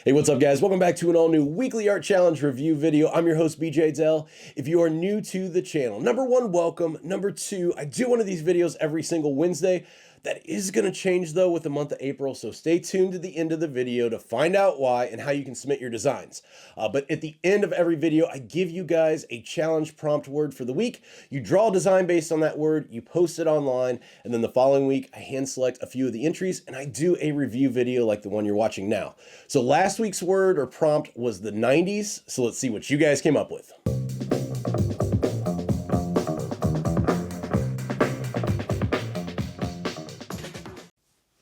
Hey, what's up, guys? Welcome back to an all-new weekly art challenge review video. I'm your host, BJ Dell. If you are new to the channel, number one, welcome. Number two, I do one of these videos every single Wednesday. That is going to change, though, with the month of April, so stay tuned to the end of the video to find out why and how you can submit your designs. But at the end of every video, I give you guys a challenge prompt word for the week. You draw a design based on that word, you post it online, and then the following week, I hand select a few of the entries, and I do a review video like the one you're watching now. So last week's word or prompt was the 90s, so let's see what you guys came up with.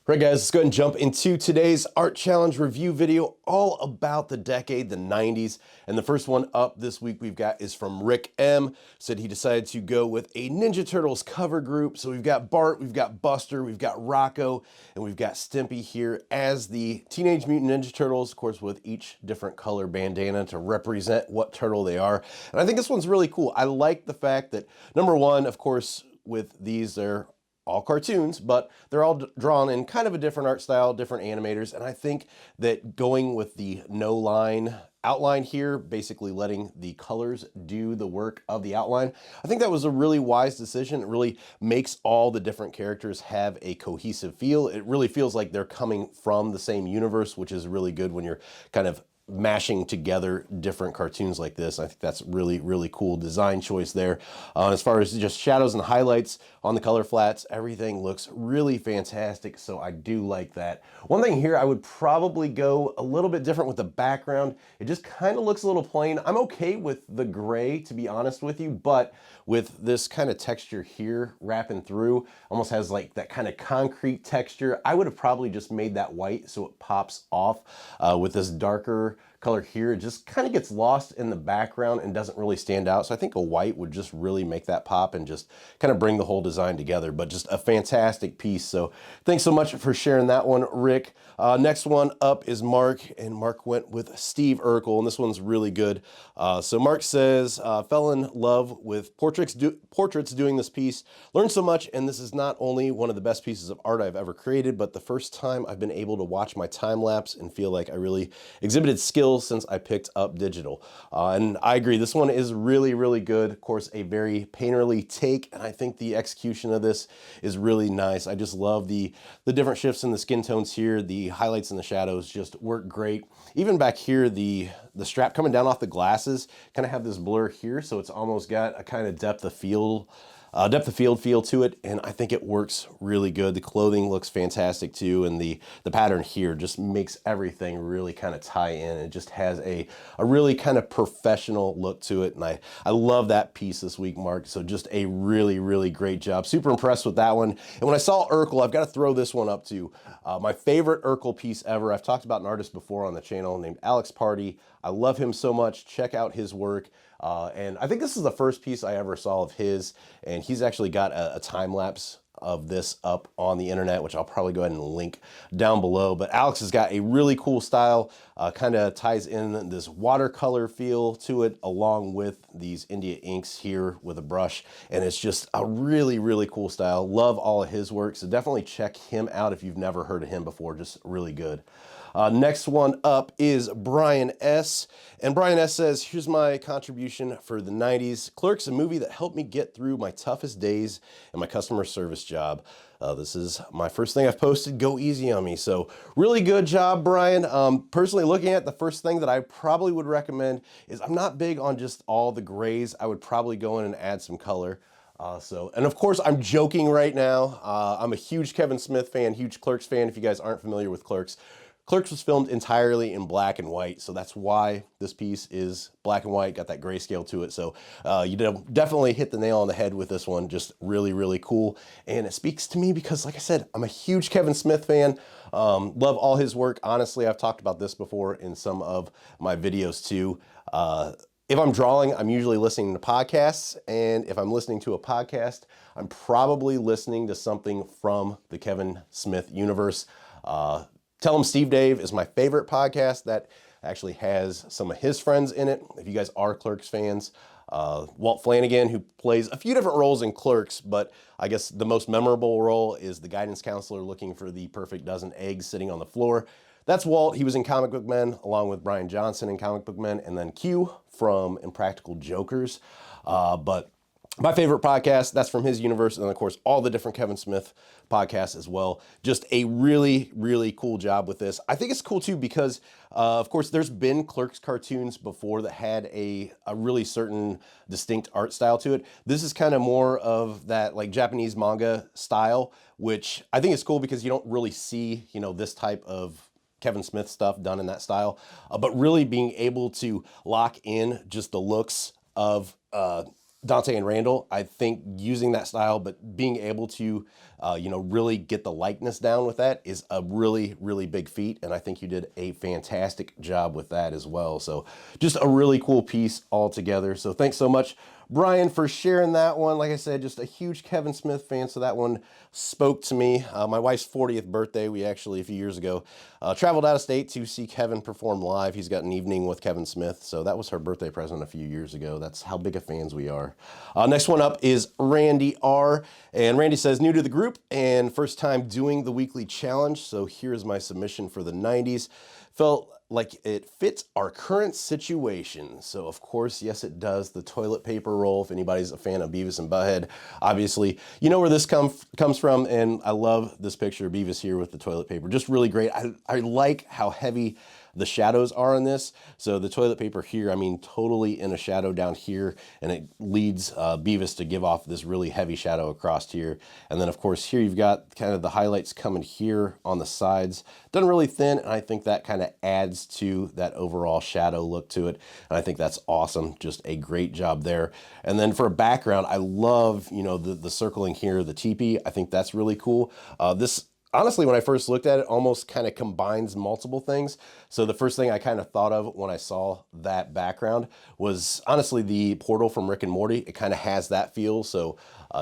Right, guys, let's go ahead and jump into today's art challenge review video all about the decade, the 90s. And the first one up this week we've got is from Rick M. Said he decided to go with a Ninja Turtles cover group. So we've got Bart, we've got Buster, we've got Rocco, and we've got Stimpy here as the Teenage Mutant Ninja Turtles, of course, with each different color bandana to represent what turtle they are. And I think this one's really cool. I like the fact that, number one, of course, with these, they're all cartoons, but they're all drawn in kind of a different art style, different animators. And I think that going with the no line outline here, basically letting the colors do the work of the outline, I think that was a really wise decision. It really makes all the different characters have a cohesive feel. It really feels like they're coming from the same universe, which is really good when you're kind of mashing together different cartoons like this. I think that's really, really cool design choice there. As far as just shadows and highlights on the color flats, everything looks really fantastic, so I do like that. One thing here, I would probably go a little bit different with the background. It just kind of looks a little plain. I'm okay with the gray, to be honest with you, but with this kind of texture here wrapping through, almost has like that kind of concrete texture. I would have probably just made that white so it pops off. With this darker color here, it just kind of gets lost in the background and doesn't really stand out. So I think a white would just really make that pop and just kind of bring the whole design together, but just a fantastic piece. So thanks so much for sharing that one, Rick. Next one up is Mark, and Mark went with Steve Urkel, and this one's really good. So Mark says, fell in love with portraits doing this piece, learned so much, and this is not only one of the best pieces of art I've ever created, but the first time I've been able to watch my time lapse and feel like I really exhibited skills since I picked up digital. And I agree, this one is really, really good. Of course, a very painterly take, and I think the execution of this is really nice. I just love the different shifts in the skin tones here. The highlights and the shadows just work great. Even back here, the strap coming down off the glasses kind of have this blur here, so it's almost got a kind of depth of field feel to it, and I think it works really good. The clothing looks fantastic too, and the pattern here just makes everything really kind of tie in. It just has a really kind of professional look to it, and I love that piece this week, Mark. So just a really, really great job. Super impressed with that one. And when I saw Urkel, I've got to throw this one up too. My favorite Urkel piece ever. I've talked about an artist before on the channel named Alex Party. I love him so much. Check out his work. And I think this is the first piece I ever saw of his, and he's actually got a time lapse of this up on the internet, which I'll probably go ahead and link down below. But Alex has got a really cool style, kind of ties in this watercolor feel to it along with these India inks here with a brush, and it's just a really, really cool style. Love all of his work, so definitely check him out if you've never heard of him before. Just really good. Next one up is Brian S. And Brian S. says, here's my contribution for the 90s. Clerks, a movie that helped me get through my toughest days in my customer service job. This is my first thing I've posted. Go easy on me. So really good job, Brian. Personally, looking at the first thing that I probably would recommend is, I'm not big on just all the grays. I would probably go in and add some color. And of course, I'm joking right now. I'm a huge Kevin Smith fan, huge Clerks fan. If you guys aren't familiar with Clerks, Clerks was filmed entirely in black and white, so that's why this piece is black and white, got that grayscale to it. So you definitely hit the nail on the head with this one. Just really, really cool. And it speaks to me because, like I said, I'm a huge Kevin Smith fan. Love all his work. Honestly, I've talked about this before in some of my videos too. If I'm drawing, I'm usually listening to podcasts, and if I'm listening to a podcast, I'm probably listening to something from the Kevin Smith universe. Tell Him Steve Dave is my favorite podcast that actually has some of his friends in it. If you guys are Clerks fans, Walt Flanagan, who plays a few different roles in Clerks, but I guess the most memorable role is the guidance counselor looking for the perfect dozen eggs sitting on the floor. that's Walt. He was in Comic Book Men along with Brian Johnson in Comic Book Men, and then Q from Impractical Jokers. But my favorite podcast, that's from his universe, and then of course all the different Kevin Smith podcasts as well. Just a really, really cool job with this. I think it's cool too because, of course, there's been Clerks cartoons before that had a really certain distinct art style to it. This is kind of more of that like Japanese manga style, which I think is cool because you don't really see, you know, this type of Kevin Smith stuff done in that style, but really being able to lock in just the looks of Dante and Randall, I think using that style, but being able to, you know, really get the likeness down with that is a really, really big feat. And I think you did a fantastic job with that as well. So just a really cool piece altogether. So thanks so much, Brian, for sharing that one. Like I said, just a huge Kevin Smith fan, so that one spoke to me. My wife's 40th birthday, we actually, a few years ago, traveled out of state to see Kevin perform live. He's got an evening with Kevin Smith, so that was her birthday present a few years ago. That's how big of fans we are. Next one up is Randy R. And Randy says, new to the group and first time doing the weekly challenge, so here's my submission for the 90s. Felt like it fits our current situation. So of course, yes, it does. The toilet paper roll, if anybody's a fan of Beavis and Butthead, obviously, you know where this comes from. And I love this picture of Beavis here with the toilet paper. Just really great. I like how heavy the shadows are in this. So the toilet paper here, I mean, totally in a shadow down here, and it leads Beavis to give off this really heavy shadow across here. And then of course here you've got kind of the highlights coming here on the sides, done really thin, and I think that kind of adds to that overall shadow look to it. And I think that's awesome. Just a great job there. And then for a background, I love, you know, the circling here, the teepee. I think that's really cool. This honestly, when I first looked at it, almost kind of combines multiple things. So the first thing I kind of thought of when I saw that background was honestly the portal from Rick and Morty. It kind of has that feel. So,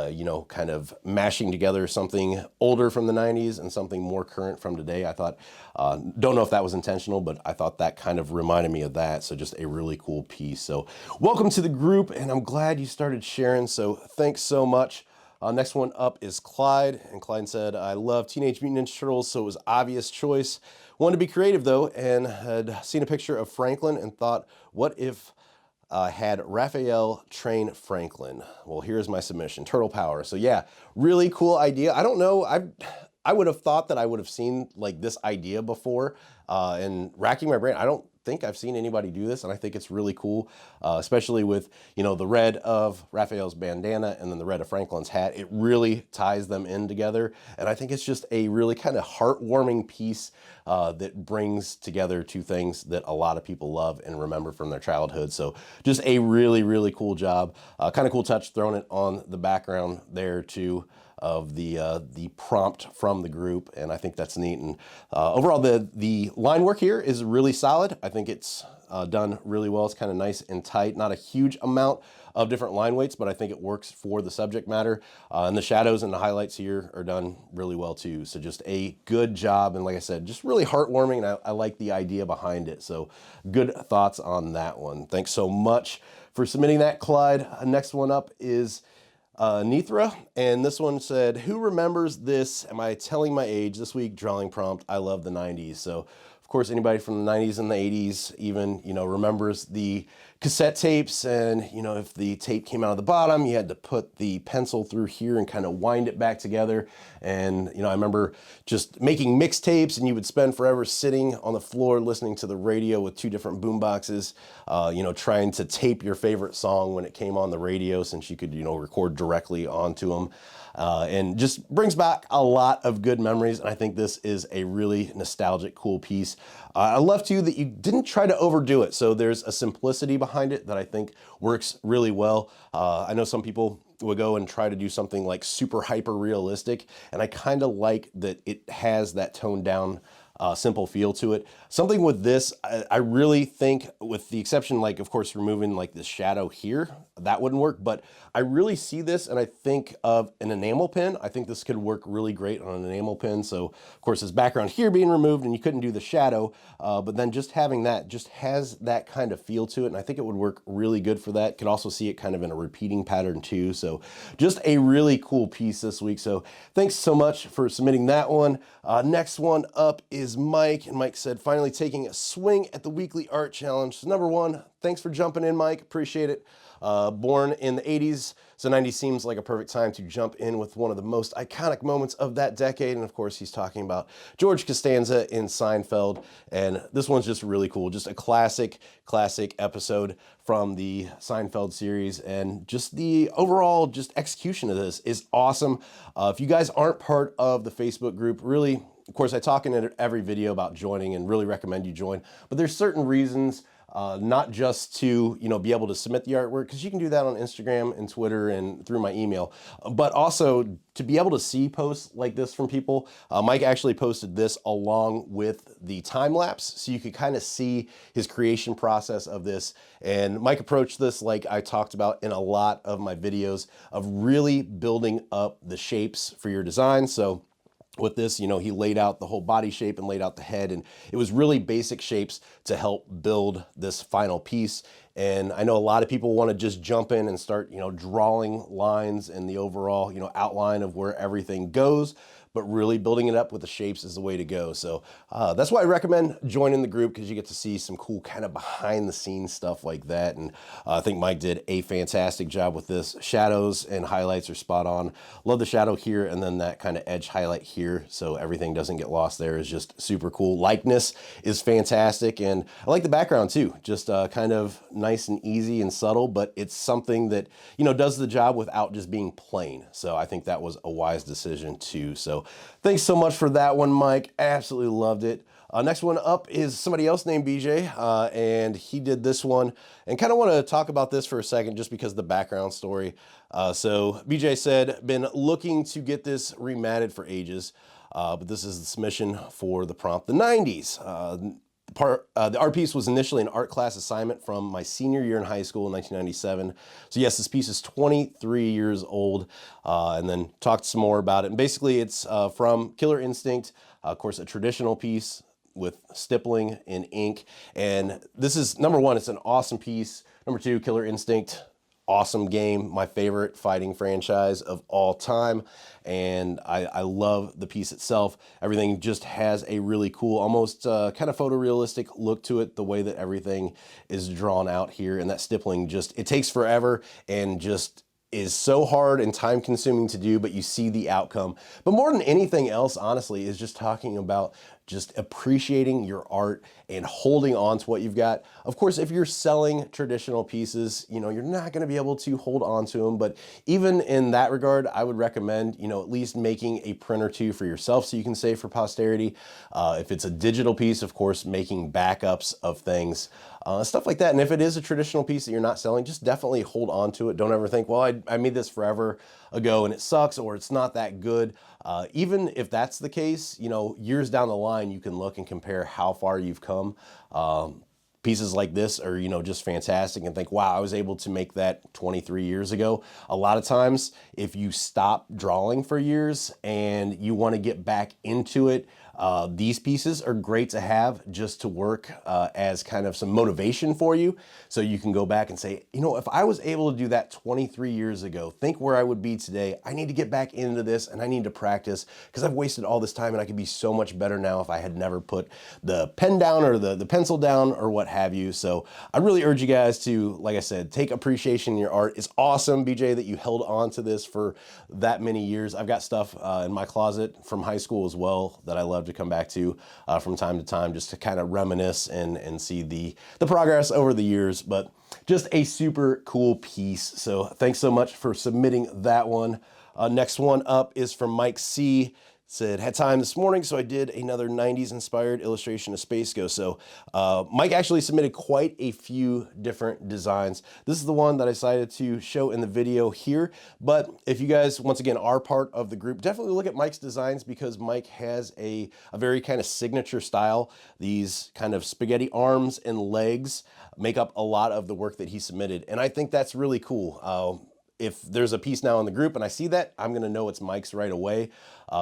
you know, kind of mashing together something older from the 90s and something more current from today. I thought, don't know if that was intentional, but I thought that kind of reminded me of that. So just a really cool piece. So welcome to the group, and I'm glad you started sharing. So thanks so much. Next one up is Clyde, and Clyde said, I love Teenage Mutant Ninja Turtles, so it was obvious choice. Wanted to be creative though, and had seen a picture of Franklin and thought, what if I had Raphael train Franklin? Well, here's my submission, Turtle Power. So yeah, really cool idea. I don't know, I would have thought that I would have seen like this idea before, and racking my brain, I don't think I've seen anybody do this, and I think it's really cool, especially with, you know, the red of Raphael's bandana and then the red of Franklin's hat. It really ties them in together, and I think it's just a really kind of heartwarming piece that brings together two things that a lot of people love and remember from their childhood. So just a really, really cool job. Kind of cool touch throwing it on the background there too of the prompt from the group, and I think that's neat. And overall, the line work here is really solid. I think it's done really well. It's kind of nice and tight. Not a huge amount of different line weights, but I think it works for the subject matter. And the shadows and the highlights here are done really well too. So just a good job. And like I said, just really heartwarming. And I like the idea behind it. So good thoughts on that one. Thanks so much for submitting that, Clyde. Next one up is Nithra, and this one said, who remembers this? Am I telling my age? This week, drawing prompt, I love the 90s. So of course, anybody from the 90s and the 80s even, you know, remembers the cassette tapes, and, you know, if the tape came out of the bottom, you had to put the pencil through here and kind of wind it back together. And, you know, I remember just making mixtapes, and you would spend forever sitting on the floor listening to the radio with two different boom boxes, you know, trying to tape your favorite song when it came on the radio, since you could, you know, record directly onto them. And just brings back a lot of good memories. And I think this is a really nostalgic, cool piece. I love too that you didn't try to overdo it. So there's a simplicity behind it that I think works really well. I know some people would go and try to do something like super hyper realistic, and I kind of like that it has that toned down simple feel to it. Something with this, I really think, with the exception, like, of course, removing like this shadow here, that wouldn't work, but I really see this and I think of an enamel pin. I think this could work really great on an enamel pin. So of course this background here being removed and you couldn't do the shadow, but then just having that just has that kind of feel to it. And I think it would work really good for that. Could also see it kind of in a repeating pattern too. So just a really cool piece this week. So thanks so much for submitting that one. Next one up is is Mike, and Mike said, finally taking a swing at the weekly art challenge. So number one, thanks for jumping in, Mike. Appreciate it. Born in the 80s, so 90s seems like a perfect time to jump in with one of the most iconic moments of that decade. And of course, he's talking about George Costanza in Seinfeld. And this one's just really cool. Just a classic episode from the Seinfeld series. And just the overall just execution of this is awesome. If you guys aren't part of the Facebook group, really, of course, I talk in every video about joining and really recommend you join. But there's certain reasons, not just to, be able to submit the artwork, because you can do that on Instagram and Twitter and through my email, but also to be able to see posts like this from people. Mike actually posted this along with the time lapse, so you could kind of see his creation process of this. And Mike approached this like I talked about in a lot of my videos of really building up the shapes for your design. So with this, he laid out the whole body shape and laid out the head, and it was really basic shapes to help build this final piece. And I know a lot of people want to just jump in and start, drawing lines and the overall, outline of where everything goes, but really building it up with the shapes is the way to go. So that's why I recommend joining the group, because you get to see some cool kind of behind the scenes stuff like that. And I think Mike did a fantastic job with this. Shadows and highlights are spot on. Love the shadow here, and then that kind of edge highlight here, so everything doesn't get lost there, is just super cool. Likeness is fantastic, and I like the background too. Just kind of nice and easy and subtle, but it's something that, does the job without just being plain. So I think that was a wise decision too. So thanks so much for that one, Mike. Absolutely loved it. Next one up is somebody else named BJ, and he did this one, and kind of want to talk about this for a second just because of the background story. So BJ said, been looking to get this rematted for ages, but this is the submission for the prompt, the 90s. The art piece was initially an art class assignment from my senior year in high school in 1997. So yes, this piece is 23 years old, and then talked some more about it. And basically it's from Killer Instinct, of course, a traditional piece with stippling in ink. And this is, number one, it's an awesome piece. Number two, Killer Instinct, awesome game, my favorite fighting franchise of all time. And I love the piece itself. Everything just has a really cool, almost kind of photorealistic look to it, the way that everything is drawn out here. And that stippling just, it takes forever and just is so hard and time consuming to do, but you see the outcome. But more than anything else, honestly, is just talking about just appreciating your art and holding on to what you've got. Of course, if you're selling traditional pieces, you're not going to be able to hold on to them. But even in that regard, I would recommend, at least making a print or two for yourself so you can save for posterity. If it's a digital piece, of course, making backups of things, stuff like that. And if it is a traditional piece that you're not selling, just definitely hold on to it. Don't ever think, well, I made this forever ago and it sucks, or it's not that good. Even if that's the case, years down the line, you can look and compare how far you've come. Pieces like this are, just fantastic, and think, wow, I was able to make that 23 years ago. A lot of times, if you stop drawing for years and you want to get back into it, these pieces are great to have just to work as kind of some motivation for you. So you can go back and say, if I was able to do that 23 years ago, think where I would be today. I need to get back into this and I need to practice, because I've wasted all this time and I could be so much better now if I had never put the pen down or the pencil down or what have you. So I really urge you guys to, like I said, take appreciation in your art. It's awesome, BJ, that you held on to this for that many years. I've got stuff in my closet from high school as well that I love to come back to from time to time, just to kind of reminisce and see the progress over the years. But just a super cool piece. So thanks so much for submitting that one. Next one up is from Mike C. Said, had time this morning, so I did another 90s inspired illustration of Space Ghost. So Mike actually submitted quite a few different designs. This is the one that I decided to show in the video here. But if you guys, once again, are part of the group, definitely look at Mike's designs, because Mike has a very kind of signature style. These kind of spaghetti arms and legs make up a lot of the work that he submitted. And I think that's really cool. If there's a piece now in the group and I see that, I'm gonna know it's Mike's right away.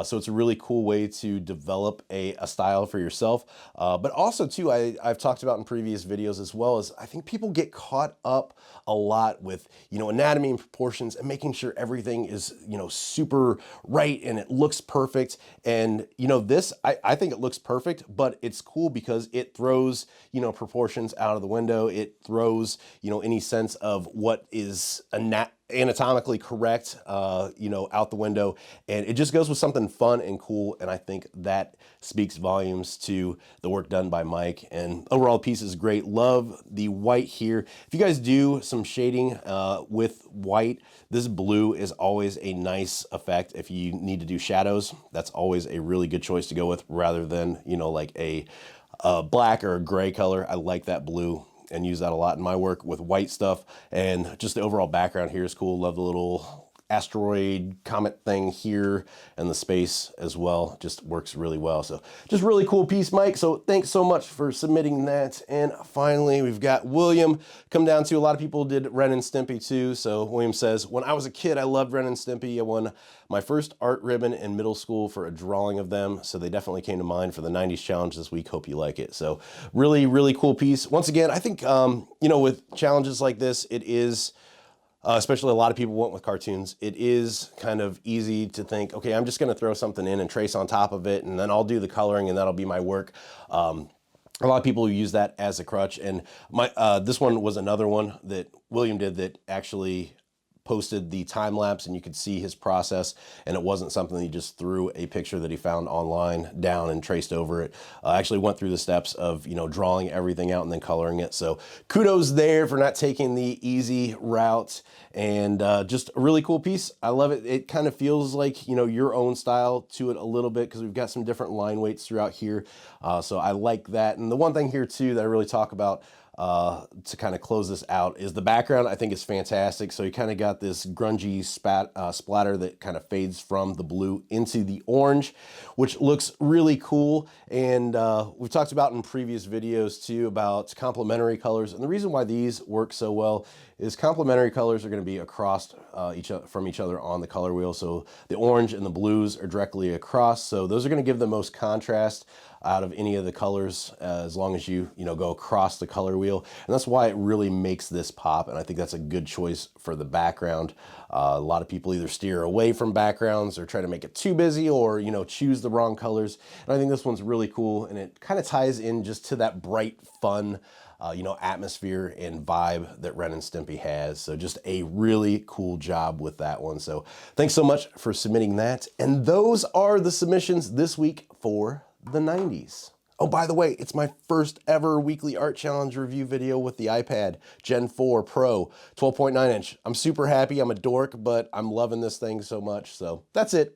So it's a really cool way to develop a style for yourself. But also too, I've talked about in previous videos as well, as I think people get caught up a lot with, anatomy and proportions and making sure everything is, super right and it looks perfect. And, this, I think it looks perfect, but it's cool because it throws, proportions out of the window. It throws, any sense of what is anatomically correct, out the window, and it just goes with something fun and cool. And I think that speaks volumes to the work done by Mike, and overall piece is great. Love the white here. If you guys do some shading with white, this blue is always a nice effect. If you need to do shadows, that's always a really good choice to go with, rather than, like a black or a gray color. I like that blue and use that a lot in my work with white stuff. And just the overall background here is cool. Love the little asteroid comet thing here, and the space as well just works really well. So just really cool piece, Mike. So thanks so much for submitting that. And finally, we've got William come down to, a lot of people did Ren and Stimpy too. So William says, when I was a kid, I loved Ren and Stimpy. I won my first art ribbon in middle school for a drawing of them. So they definitely came to mind for the 90s challenge this week. Hope you like it. So really, really cool piece. Once again, I think, with challenges like this, it is, especially a lot of people went with cartoons, it is kind of easy to think, okay, I'm just going to throw something in and trace on top of it, and then I'll do the coloring and that'll be my work. A lot of people use that as a crutch, and this one was another one that William did that actually posted the time lapse, and you could see his process, and it wasn't something he just threw a picture that he found online down and traced over it. Actually went through the steps of, drawing everything out and then coloring it. So kudos there for not taking the easy route, and just a really cool piece. I love it. It kind of feels like, your own style to it a little bit, because we've got some different line weights throughout here. So I like that. And the one thing here too that I really talk about to kind of close this out is the background. I think is fantastic. So you kind of got this grungy splatter that kind of fades from the blue into the orange, which looks really cool. And we've talked about in previous videos too about complementary colors. And the reason why these work so well is complementary colors are going to be across from each other on the color wheel. So the orange and the blues are directly across. So those are going to give the most contrast out of any of the colors, as long as you go across the color wheel. And that's why it really makes this pop. And I think that's a good choice for the background. A lot of people either steer away from backgrounds or try to make it too busy, or choose the wrong colors. And I think this one's really cool, and it kind of ties in just to that bright, fun atmosphere and vibe that Ren and Stimpy has. So just a really cool job with that one. So thanks so much for submitting that. And those are the submissions this week for the 90s. Oh, by the way, it's my first ever weekly art challenge review video with the iPad Gen 4 Pro 12.9 inch. I'm super happy. I'm a dork, but I'm loving this thing so much. So that's it.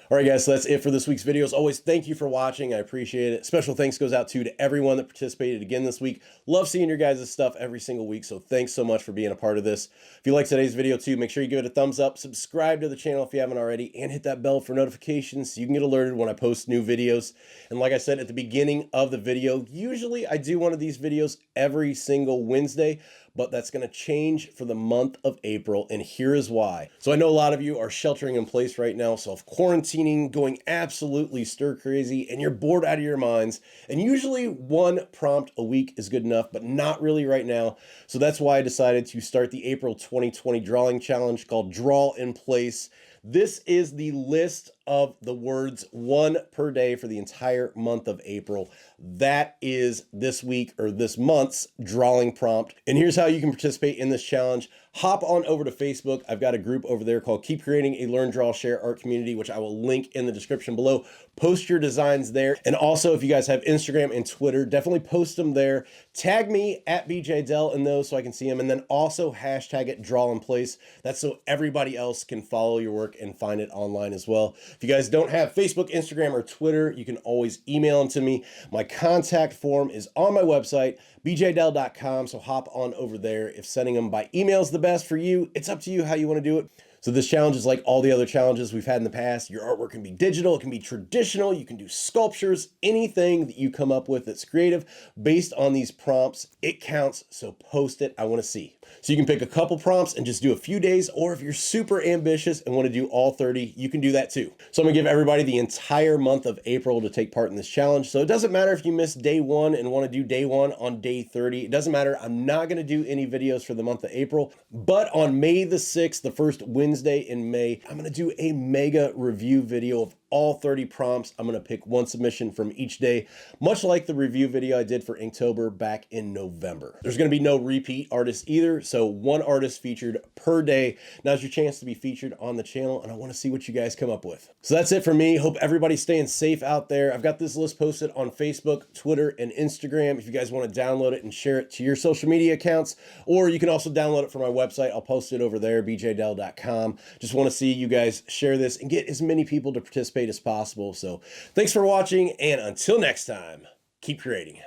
All right, guys, so that's it for this week's video. As always, thank you for watching. I appreciate it. Special thanks goes out to everyone that participated again this week. Love seeing your guys' stuff every single week, so thanks so much for being a part of this. If you like today's video too, make sure you give it a thumbs up, subscribe to the channel if you haven't already, and hit that bell for notifications so you can get alerted when I post new videos. And like I said at the beginning of the video, usually I do one of these videos every single Wednesday, but that's going to change for the month of April, and here is why. So I know a lot of you are sheltering in place right now, self-quarantining, going absolutely stir-crazy, and you're bored out of your minds, and usually one prompt a week is good enough, but not really right now. So that's why I decided to start the April 2020 drawing challenge called Draw in Place. This is the list of the words, one per day for the entire month of April. That is this week or this month's drawing prompt. And here's how you can participate in this challenge. Hop on over to Facebook. I've got a group over there called Keep Creating a Learn, Draw, Share Art Community, which I will link in the description below. Post your designs there. And also, if you guys have Instagram and Twitter, definitely post them there. Tag me at BJDell in those so I can see them. And then also hashtag it Draw in Place. That's so everybody else can follow your work and find it online as well. If you guys don't have Facebook, Instagram, or Twitter, you can always email them to me. My contact form is on my website, bjdell.com, so hop on over there. If sending them by email is the best for you, it's up to you how you want to do it. So this challenge is like all the other challenges we've had in the past. Your artwork can be digital, it can be traditional, you can do sculptures, anything that you come up with that's creative based on these prompts. It counts, so post it. I want to see. So you can pick a couple prompts and just do a few days, or if you're super ambitious and want to do all 30, you can do that too. So I'm gonna give everybody the entire month of April to take part in this challenge. So it doesn't matter if you missed day 1 and want to do day 1 on day 30. It doesn't matter. I'm not gonna do any videos for the month of April, but on May the 6th, the first Wednesday in May, I'm gonna do a mega review video of all 30 prompts. I'm gonna pick one submission from each day, much like the review video I did for Inktober back in November. There's gonna be no repeat artists either, so one artist featured per day. Now's your chance to be featured on the channel, and I wanna see what you guys come up with. So that's it for me. Hope everybody's staying safe out there. I've got this list posted on Facebook, Twitter, and Instagram if you guys wanna download it and share it to your social media accounts, or you can also download it from my website. I'll post it over there, bjdell.com. Just wanna see you guys share this and get as many people to participate as possible. So thanks for watching, and until next time, keep creating.